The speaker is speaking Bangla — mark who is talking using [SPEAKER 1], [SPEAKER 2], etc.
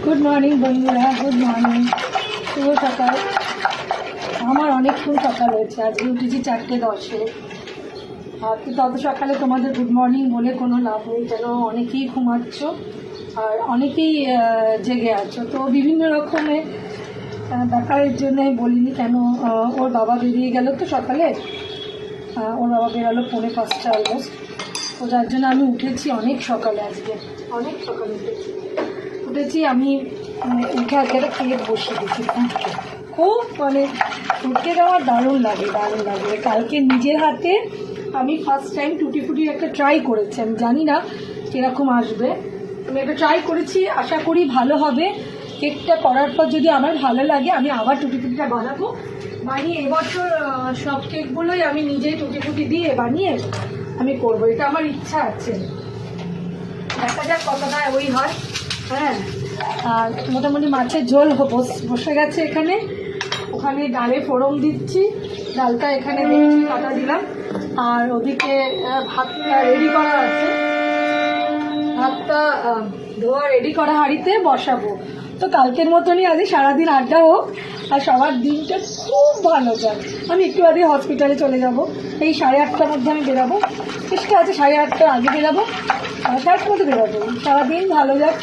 [SPEAKER 1] গুড মর্নিং বন্ধুরা, গুড মর্নিং, শুভ সকাল। আমার অনেকক্ষণ সকাল হয়েছে, আজকে উঠেছি 4:10। আর কিন্তু অত সকালে তোমাদের গুড মর্নিং বলে কোনো লাভ নেই, যেন অনেকেই ঘুমাচ্ছ আর অনেকেই জেগে আছো। তো বিভিন্ন রকমের ব্যাপারের জন্য আমি বলিনি কেন। ওর বাবা বেরিয়ে গেল তো সকালে, ওর বাবা বেরোলো 4:45 অলমোস্ট। তো যার জন্য আমি উঠেছি অনেক সকালে, আজকে অনেক সকালে উঠেছি আমি। উঠে আজকে একটা কেক বসিয়ে দিচ্ছি, খুব উঠে দেওয়ার দারুণ লাগে। কালকে নিজের হাতে আমি ফার্স্ট টাইম টুটি ফুটির একটা ট্রাই করেছি। আমি জানি না কীরকম আসবে, আমি একটা ট্রাই করেছি, আশা করি ভালো হবে। কেকটা করার পর যদি আমার ভালো লাগে আমি আবার টুটি ফুটিটা বানাবো। বানিয়ে এবছর সব কেকগুলোই আমি নিজেই টুটি ফুটি দিয়ে বানিয়ে আমি করবো, এটা আমার ইচ্ছা আছে। দেখা যাক কতটা ওই হয়। হ্যাঁ, আর মোটামুটি মাছের ঝোল বসে গেছে এখানে। ওখানে ডালে ফোড়ন দিচ্ছি, ডালটা এখানে দেখছি কাটা দিলাম। আর ওদিকে ভাতটা রেডি করা আছে, ভাতটা ধোয়া রেডি করা হাঁড়িতে বসাবো। তো কালকের মতনই আজ সারাদিন আড্ডা হোক আর সবার দিনটা খুব ভালো যায়। আমি একটু আগে হসপিটালে চলে যাব, এই 8:30টার মধ্যে আমি বেরাবো। চেষ্টা আছে 8:30টার আগে বেরাবো, 8:30টার মধ্যে বেরাবো। সারাদিন ভালো যাক।